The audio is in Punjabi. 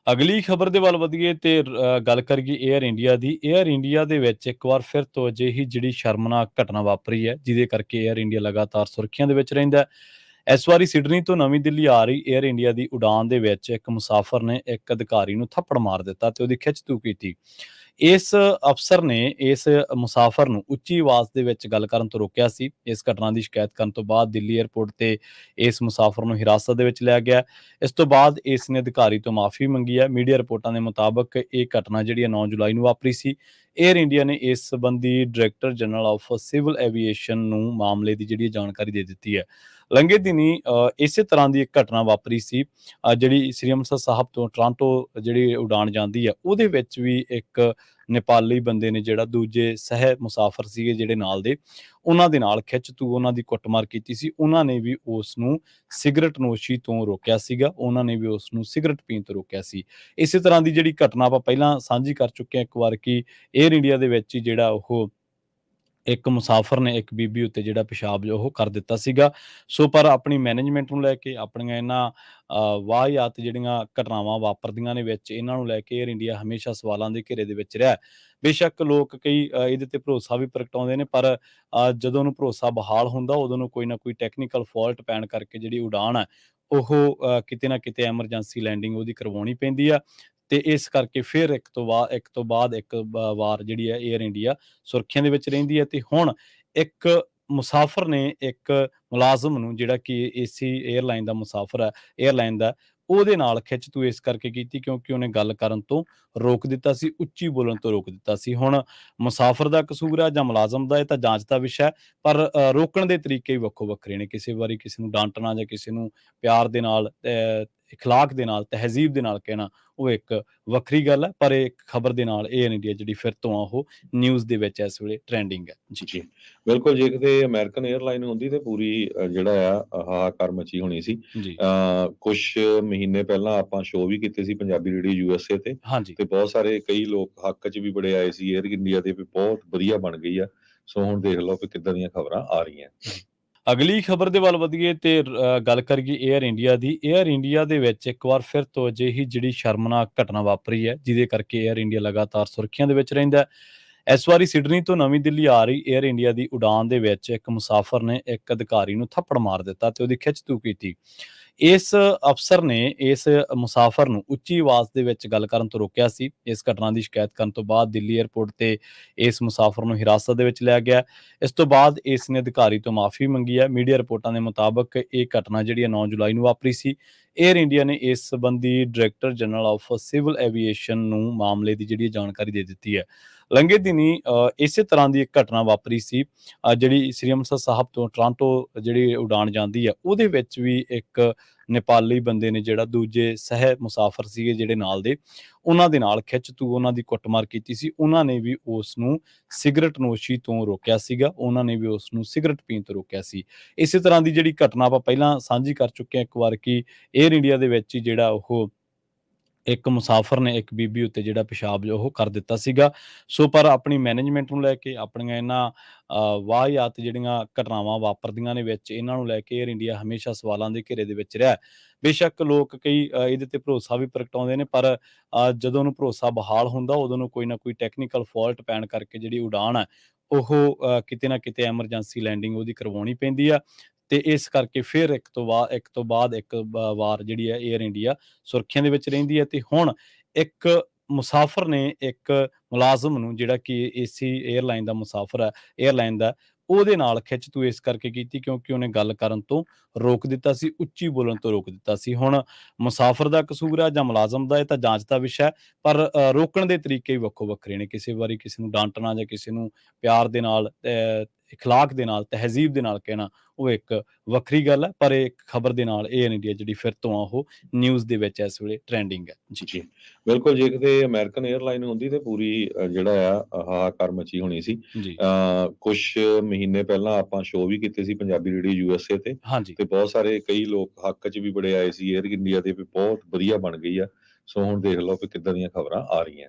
ਅਗਲੀ ਖਬਰ ਦੇ ਵੱਲ ਵਧੀਏ ਤੇ ਗੱਲ ਕਰੀਏ ਏਅਰ ਇੰਡੀਆ ਦੀ। ਏਅਰ ਇੰਡੀਆ ਦੇ ਵਿੱਚ ਇੱਕ ਵਾਰ ਫਿਰ ਤੋਂ ਅਜਿਹੀ ਜਿਹੜੀ ਸ਼ਰਮਨਾਕ ਘਟਨਾ ਵਾਪਰੀ ਹੈ, ਜਿਹਦੇ ਕਰਕੇ ਏਅਰ ਇੰਡੀਆ ਲਗਾਤਾਰ ਸੁਰਖੀਆਂ ਦੇ ਵਿੱਚ ਰਹਿੰਦਾ ਹੈ। ਇਸ ਵਾਰੀ ਸਿਡਨੀ ਤੋਂ ਨਵੀਂ ਦਿੱਲੀ ਆ ਰਹੀ ਏਅਰ ਇੰਡੀਆ ਦੀ ਉਡਾਨ ਦੇ ਵਿੱਚ ਇੱਕ ਮੁਸਾਫਰ ਨੇ ਇੱਕ ਅਧਿਕਾਰੀ ਨੂੰ ਥੱਪੜ ਮਾਰ ਦਿੱਤਾ ਤੇ ਉਹਦੀ ਖਿੱਚ-ਤੂ ਕੀਤੀ। ਇਸ ਅਫਸਰ ਨੇ ਇਸ ਮੁਸਾਫਰ ਨੂੰ ਉੱਚੀ ਆਵਾਜ਼ ਦੇ ਵਿੱਚ ਗੱਲ ਕਰਨ ਤੋਂ ਰੋਕਿਆ ਸੀ। ਇਸ ਘਟਨਾ ਦੀ ਸ਼ਿਕਾਇਤ ਕਰਨ ਤੋਂ ਬਾਅਦ ਦਿੱਲੀ ਏਅਰਪੋਰਟ ਤੇ ਇਸ ਮੁਸਾਫਰ ਨੂੰ ਹਿਰਾਸਤ ਦੇ ਵਿੱਚ ਲਿਆ ਗਿਆ। ਇਸ ਤੋਂ ਬਾਅਦ ਇਸ ਨੇ ਅਧਿਕਾਰੀ ਤੋਂ ਮਾਫੀ ਮੰਗੀ ਹੈ। ਮੀਡੀਆ ਰਿਪੋਰਟਾਂ ਦੇ ਮੁਤਾਬਕ ਇਹ ਘਟਨਾ ਜਿਹੜੀ ਹੈ 9 ਜੁਲਾਈ ਨੂੰ ਵਾਪਰੀ ਸੀ। ਏਅਰ ਇੰਡੀਆ ਨੇ ਇਸ ਸੰਬੰਧੀ director general of civil aviation ਨੂੰ ਮਾਮਲੇ ਦੀ ਜਿਹੜੀ ਜਾਣਕਾਰੀ ਦੇ ਦਿੱਤੀ ਹੈ। ਲੰਘੇ ਦਿਨੀ ਇਸੇ ਤਰ੍ਹਾਂ ਦੀ ਇੱਕ ਘਟਨਾ ਵਾਪਰੀ ਸੀ, ਜਿਹੜੀ ਸ੍ਰੀ ਅੰਮ੍ਰਿਤਸਰ ਸਾਹਿਬ ਤੋਂ ਟੋਰਾਂਟੋ ਜਿਹੜੀ ਉਡਾਨ ਜਾਂਦੀ ਹੈ, ਉਹਦੇ ਵਿੱਚ ਵੀ ਇੱਕ ਨੇਪਾਲੀ ਬੰਦੇ ਨੇ ਜਿਹੜਾ ਦੂਜੇ ਸਹਿ ਮੁਸਾਫਰ ਸੀਗੇ ਜਿਹੜੇ ਨਾਲ ਦੇ, ਉਹਨਾਂ ਦੇ ਨਾਲ ਖਿੱਚ-ਤੂ ਉਹਨਾਂ ਦੀ ਕੁੱਟਮਾਰ ਕੀਤੀ ਸੀ। ਉਹਨਾਂ ਨੇ ਵੀ ਉਸ ਨੂੰ ਸਿਗਰਟ ਨੋਸ਼ੀ ਤੋਂ ਰੋਕਿਆ ਸੀਗਾ, ਉਹਨਾਂ ਨੇ ਵੀ ਉਸ ਨੂੰ ਸਿਗਰਟ ਪੀਣ ਤੋਂ ਰੋਕਿਆ ਸੀ। ਇਸੇ ਤਰ੍ਹਾਂ ਦੀ ਜਿਹੜੀ ਘਟਨਾ ਆਪਾਂ ਪਹਿਲਾਂ ਸਾਂਝੀ ਕਰ ਚੁੱਕੇ ਹਾਂ ਇੱਕ ਵਾਰ ਕਿ ਏਅਰ ਇੰਡੀਆ ਦੇ ਵਿੱਚ ਹੀ ਜਿਹੜਾ ਉਹ ਇੱਕ ਮੁਸਾਫਰ ਨੇ ਇੱਕ ਬੀਬੀ ਉੱਤੇ ਜਿਹੜਾ ਪਿਸ਼ਾਬ ਜੋ ਉਹ ਕਰ ਦਿੱਤਾ ਸੀਗਾ। ਸੋ ਪਰ ਆਪਣੀ ਮੈਨੇਜਮੈਂਟ ਨੂੰ ਲੈ ਕੇ, ਆਪਣੀਆਂ ਇਹਨਾਂ ਵਾਹਿਯਾਤ ਜਿਹੜੀਆਂ ਘਟਨਾਵਾਂ ਵਾਪਰਦੀਆਂ ਨੇ ਵਿੱਚ, ਇਹਨਾਂ ਨੂੰ ਲੈ ਕੇ ਏਅਰ ਇੰਡੀਆ ਹਮੇਸ਼ਾ ਸਵਾਲਾਂ ਦੇ ਘੇਰੇ ਦੇ ਵਿੱਚ ਰਿਹਾ। ਬੇਸ਼ੱਕ ਲੋਕ ਕਈ ਇਹਦੇ ਤੇ ਭਰੋਸਾ ਵੀ ਪ੍ਰਗਟਾਉਂਦੇ ਨੇ, ਪਰ ਜਦੋਂ ਉਹਨੂੰ ਭਰੋਸਾ ਬਹਾਲ ਹੁੰਦਾ ਉਦੋਂ ਨੂੰ ਕੋਈ ਨਾ ਕੋਈ ਟੈਕਨੀਕਲ ਫਾਲਟ ਪੈਣ ਕਰਕੇ ਜਿਹੜੀ ਉਡਾਨ ਹੈ ਉਹ ਕਿਤੇ ਨਾ ਕਿਤੇ ਐਮਰਜੈਂਸੀ ਲੈਂਡਿੰਗ ਉਹਦੀ ਕਰਵਾਉਣੀ ਪੈਂਦੀ ਆ। ਤੇ ਇਸ ਕਰਕੇ ਫਿਰ ਇੱਕ ਤੋਂ ਬਾਅਦ ਇੱਕ ਵਾਰ ਜਿਹੜੀ ਹੈ ਏਅਰ ਇੰਡੀਆ ਸੁਰਖੀਆਂ ਦੇ ਵਿੱਚ ਰਹਿੰਦੀ ਹੈ। ਤੇ ਹੁਣ ਇੱਕ ਮੁਸਾਫਰ ਨੇ ਇੱਕ ਮੁਲਾਜ਼ਮ ਨੂੰ, ਜਿਹੜਾ ਕਿ ਏਸੀ ਏਅਰਲਾਈਨ ਦਾ ਮੁਸਾਫਰ ਹੈ ਏਅਰਲਾਈਨ ਦਾ, ਉਹਦੇ ਨਾਲ ਖਿੱਚ-ਤੂ ਇਸ ਕਰਕੇ ਕੀਤੀ ਕਿਉਂਕਿ ਉਹਨੇ ਗੱਲ ਕਰਨ ਤੋਂ ਰੋਕ ਦਿੱਤਾ ਸੀ, ਉੱਚੀ ਬੋਲਣ ਤੋਂ ਰੋਕ ਦਿੱਤਾ ਸੀ। ਹੁਣ ਮੁਸਾਫਰ ਦਾ ਕਸੂਰ ਹੈ ਜਾਂ ਮੁਲਾਜ਼ਮ ਦਾ, ਇਹ ਤਾਂ ਜਾਂਚ ਦਾ ਵਿਸ਼ਾ ਹੈ, ਪਰ ਰੋਕਣ ਦੇ ਤਰੀਕੇ ਹੀ ਵੱਖੋ ਵੱਖਰੇ ਨੇ। ਕਿਸੇ ਵਾਰੀ ਕਿਸੇ ਨੂੰ ਡਾਂਟਣਾ ਜਾਂ ਕਿਸੇ ਨੂੰ ਪਿਆਰ ਦੇ ਨਾਲ, ਇਖਲਾਕ ਦੇ ਨਾਲ, ਤਹਿਜ਼ੀਬ ਦੇ ਨਾਲ ਕਹਿਣਾ, ਉਹ ਇੱਕ ਵੱਖਰੀ ਗੱਲ ਹੈ। ਪਰ ਇਹ ਖਬਰ ਦੇ ਨਾਲ ਏਅਰ ਇੰਡੀਆ ਜਿਹੜੀ ਫਿਰ ਤੋਂ ਆ ਉਹ ਨਿਊਜ਼ ਦੇ ਵਿੱਚ ਇਸ ਵੇਲੇ ਟ੍ਰੈਂਡਿੰਗ ਹੈ ਜੀ। ਜੀ, ਬਿਲਕੁਲ। ਜੇ ਕਿਤੇ ਅਮਰੀਕਨ ਏਅਰਲਾਈਨ ਹੁੰਦੀ ਤੇ ਪੂਰੀ ਜਿਹੜਾ ਆ ਹਾਹਾਕਾਰ ਮਚੀ ਹੋਣੀ ਸੀ। ਜੀ। ਕੁਛ ਮਹੀਨੇ ਪਹਿਲਾਂ ਆਪਾਂ ਸ਼ੋਅ ਵੀ ਕੀਤੇ ਸੀ ਪੰਜਾਬੀ ਰੇਡੀਓ USA ਹਾਂਜੀ। ਤੇ ਬਹੁਤ ਸਾਰੇ ਕਈ ਲੋਕ ਹੱਕ 'ਚ ਵੀ ਬੜੇ ਆਏ ਸੀ ਏਅਰ ਇੰਡੀਆ ਦੇ, ਵੀ ਬਹੁਤ ਵਧੀਆ ਬਣ ਗਈ ਆ। ਸੋ ਹੁਣ ਦੇਖ ਲਓ ਕਿ ਕਿੱਦਾਂ ਦੀਆਂ ਖਬਰਾਂ ਆ ਰਹੀਆਂ। ਅਗਲੀ ਖਬਰ ਦੇ ਵੱਲ ਵਧੀਏ ਤੇ ਗੱਲ ਕਰੀਏ ਏਅਰ ਇੰਡੀਆ ਦੀ। ਏਅਰ ਇੰਡੀਆ ਦੇ ਵਿੱਚ ਇੱਕ ਵਾਰ ਫਿਰ ਤੋਂ ਅਜਿਹੀ ਜਿਹੜੀ ਸ਼ਰਮਨਾਕ ਘਟਨਾ ਵਾਪਰੀ ਹੈ, ਜਿਹਦੇ ਕਰਕੇ ਏਅਰ ਇੰਡੀਆ ਲਗਾਤਾਰ ਸੁਰਖੀਆਂ ਦੇ ਵਿੱਚ ਰਹਿੰਦਾ ਹੈ। ਇਸ ਵਾਰੀ ਸਿਡਨੀ ਤੋਂ ਨਵੀਂ ਦਿੱਲੀ ਆ ਰਹੀ ਏਅਰ ਇੰਡੀਆ ਦੀ ਉਡਾਨ ਦੇ ਵਿੱਚ ਇੱਕ ਮੁਸਾਫਰ ਨੇ ਇੱਕ ਅਧਿਕਾਰੀ ਨੂੰ ਥੱਪੜ ਮਾਰ ਦਿੱਤਾ ਤੇ ਉਹਦੀ ਖਿੱਚ-ਤੂ ਕੀਤੀ। ਇਸ ਅਫਸਰ ਨੇ ਇਸ ਮੁਸਾਫਰ ਨੂੰ ਉੱਚੀ ਆਵਾਜ਼ ਦੇ ਵਿੱਚ ਗੱਲ ਕਰਨ ਤੋਂ ਰੋਕਿਆ ਸੀ। ਇਸ ਘਟਨਾ ਦੀ ਸ਼ਿਕਾਇਤ ਕਰਨ ਤੋਂ ਬਾਅਦ ਦਿੱਲੀ ਏਅਰਪੋਰਟ ਤੇ ਇਸ ਮੁਸਾਫਰ ਨੂੰ ਹਿਰਾਸਤ ਦੇ ਵਿੱਚ ਲਿਆ ਗਿਆ। ਇਸ ਤੋਂ ਬਾਅਦ ਇਸ ਨੇ ਅਧਿਕਾਰੀ ਤੋਂ ਮਾਫੀ ਮੰਗੀ ਹੈ। ਮੀਡੀਆ ਰਿਪੋਰਟਾਂ ਦੇ ਮੁਤਾਬਕ ਇਹ ਘਟਨਾ ਜਿਹੜੀ ਹੈ 9 ਜੁਲਾਈ ਨੂੰ ਵਾਪਰੀ ਸੀ। ਏਅਰ ਇੰਡੀਆ ਨੇ ਇਸ ਸੰਬੰਧੀ director general of civil aviation ਨੂੰ ਮਾਮਲੇ ਦੀ ਜਿਹੜੀ ਜਾਣਕਾਰੀ ਦੇ ਦਿੱਤੀ ਹੈ। ਲੰਘੇ ਦਿਨੀ ਇਸੇ ਤਰ੍ਹਾਂ ਦੀ ਇੱਕ ਘਟਨਾ ਵਾਪਰੀ ਸੀ, ਜਿਹੜੀ ਸ੍ਰੀ ਅੰਮ੍ਰਿਤਸਰ ਸਾਹਿਬ ਤੋਂ ਟੋਰਾਂਟੋ ਜਿਹੜੀ ਉਡਾਨ ਜਾਂਦੀ ਹੈ, ਉਹਦੇ ਵਿੱਚ ਵੀ ਇੱਕ ਨੇਪਾਲੀ ਬੰਦੇ ਨੇ ਜਿਹੜਾ ਦੂਜੇ ਸਹਿ ਮੁਸਾਫਰ ਸੀਗੇ ਜਿਹੜੇ ਨਾਲ ਦੇ, ਉਹਨਾਂ ਦੇ ਨਾਲ ਖਿੱਚ-ਤੂ ਉਹਨਾਂ ਦੀ ਕੁੱਟਮਾਰ ਕੀਤੀ ਸੀ। ਉਹਨਾਂ ਨੇ ਵੀ ਉਸ ਨੂੰ ਸਿਗਰਟ ਨੋਸ਼ੀ ਤੋਂ ਰੋਕਿਆ ਸੀਗਾ, ਉਹਨਾਂ ਨੇ ਵੀ ਉਸ ਨੂੰ ਸਿਗਰਟ ਪੀਣ ਤੋਂ ਰੋਕਿਆ ਸੀ। ਇਸੇ ਤਰ੍ਹਾਂ ਦੀ ਜਿਹੜੀ ਘਟਨਾ ਆਪਾਂ ਪਹਿਲਾਂ ਸਾਂਝੀ ਕਰ ਚੁੱਕੇ ਹਾਂ ਇੱਕ ਵਾਰ ਕਿ ਏਅਰ ਇੰਡੀਆ ਦੇ ਵਿੱਚ ਹੀ ਜਿਹੜਾ ਉਹ ਇੱਕ ਮੁਸਾਫਰ ਨੇ ਇੱਕ ਬੀਬੀ ਉੱਤੇ ਜਿਹੜਾ ਪਿਸ਼ਾਬ ਜੋ ਉਹ ਕਰ ਦਿੱਤਾ ਸੀਗਾ। ਸੋ ਪਰ ਆਪਣੀ ਮੈਨੇਜਮੈਂਟ ਨੂੰ ਲੈ ਕੇ, ਆਪਣੀਆਂ ਇਹਨਾਂ ਵਾਹਿਯਾਤ ਜਿਹੜੀਆਂ ਘਟਨਾਵਾਂ ਵਾਪਰਦੀਆਂ ਨੇ ਵਿੱਚ, ਇਹਨਾਂ ਨੂੰ ਲੈ ਕੇ ਏਅਰ ਇੰਡੀਆ ਹਮੇਸ਼ਾ ਸਵਾਲਾਂ ਦੇ ਘੇਰੇ ਦੇ ਵਿੱਚ ਰਿਹਾ। ਬੇਸ਼ੱਕ ਲੋਕ ਕਈ ਇਹਦੇ ਤੇ ਭਰੋਸਾ ਵੀ ਪ੍ਰਗਟਾਉਂਦੇ ਨੇ, ਪਰ ਜਦੋਂ ਉਹਨੂੰ ਭਰੋਸਾ ਬਹਾਲ ਹੁੰਦਾ ਉਦੋਂ ਨੂੰ ਕੋਈ ਨਾ ਕੋਈ ਟੈਕਨੀਕਲ ਫਾਲਟ ਪੈਣ ਕਰਕੇ ਜਿਹੜੀ ਉਡਾਨ ਹੈ ਉਹ ਕਿਤੇ ਨਾ ਕਿਤੇ ਐਮਰਜੈਂਸੀ ਲੈਂਡਿੰਗ ਉਹਦੀ ਕਰਵਾਉਣੀ ਪੈਂਦੀ ਆ। ਤੇ ਇਸ ਕਰਕੇ ਫਿਰ ਇੱਕ ਤੋਂ ਬਾਅਦ ਇੱਕ ਵਾਰ ਜਿਹੜੀ ਹੈ ਏਅਰ ਇੰਡੀਆ ਸੁਰਖੀਆਂ ਦੇ ਵਿੱਚ ਰਹਿੰਦੀ ਹੈ। ਤੇ ਹੁਣ ਇੱਕ ਮੁਸਾਫਰ ਨੇ ਇੱਕ ਮੁਲਾਜ਼ਮ ਨੂੰ, ਜਿਹੜਾ ਕਿ ਏਸੀ ਏਅਰਲਾਈਨ ਦਾ ਮੁਸਾਫਰ ਹੈ ਏਅਰਲਾਈਨ ਦਾ, ਉਹਦੇ ਨਾਲ ਖਿੱਚ-ਤੂ ਇਸ ਕਰਕੇ ਕੀਤੀ ਕਿਉਂਕਿ ਉਹਨੇ ਗੱਲ ਕਰਨ ਤੋਂ ਰੋਕ ਦਿੱਤਾ ਸੀ, ਉੱਚੀ ਬੋਲਣ ਤੋਂ ਰੋਕ ਦਿੱਤਾ ਸੀ। ਹੁਣ ਮੁਸਾਫਰ ਦਾ ਕਸੂਰ ਹੈ ਜਾਂ ਮੁਲਾਜ਼ਮ ਦਾ, ਇਹ ਤਾਂ ਜਾਂਚ ਦਾ ਵਿਸ਼ਾ ਹੈ, ਪਰ ਰੋਕਣ ਦੇ ਤਰੀਕੇ ਹੀ ਵੱਖੋ ਵੱਖਰੇ ਨੇ। ਕਿਸੇ ਵਾਰੀ ਕਿਸੇ ਨੂੰ ਡਾਂਟਣਾ ਜਾਂ ਕਿਸੇ ਨੂੰ ਪਿਆਰ ਦੇ ਨਾਲ, ਇਖਲਾਕ ਦੇ ਨਾਲ, ਤਹਿਜ਼ੀਬ ਦੇ ਨਾਲ ਕਹਿਣਾ, ਉਹ ਇੱਕ ਵੱਖਰੀ ਗੱਲ ਹੈ। ਪਰ ਇਹ ਖਬਰ ਦੇ ਨਾਲ ਏਅਰ ਇੰਡੀਆ ਜਿਹੜੀ ਫਿਰ ਤੋਂ ਆ ਉਹ ਨਿਊਜ਼ ਦੇ ਵਿੱਚ ਇਸ ਵੇਲੇ ਟ੍ਰੈਂਡਿੰਗ ਹੈ ਜੀ। ਜੀ, ਬਿਲਕੁਲ। ਜੇ ਕਿਤੇ ਅਮਰੀਕਨ ਏਅਰਲਾਈਨ ਹੁੰਦੀ ਤੇ ਪੂਰੀ ਜਿਹੜਾ ਆ ਹਾਹਾਕਾਰ ਮਚੀ ਹੋਣੀ ਸੀ। ਜੀ। ਕੁਛ ਮਹੀਨੇ ਪਹਿਲਾਂ ਆਪਾਂ ਸ਼ੋਅ ਵੀ ਕੀਤੇ ਸੀ ਪੰਜਾਬੀ ਰੇਡੀਓ USA ਹਾਂਜੀ। ਤੇ ਬਹੁਤ ਸਾਰੇ ਕਈ ਲੋਕ ਹੱਕ 'ਚ ਵੀ ਬੜੇ ਆਏ ਸੀ ਏਅਰ ਇੰਡੀਆ ਦੇ, ਵੀ ਬਹੁਤ ਵਧੀਆ ਬਣ ਗਈ ਆ। ਸੋ ਹੁਣ ਦੇਖ ਲਓ ਕਿ ਕਿੱਦਾਂ ਦੀਆਂ ਖਬਰਾਂ ਆ ਰਹੀਆਂ।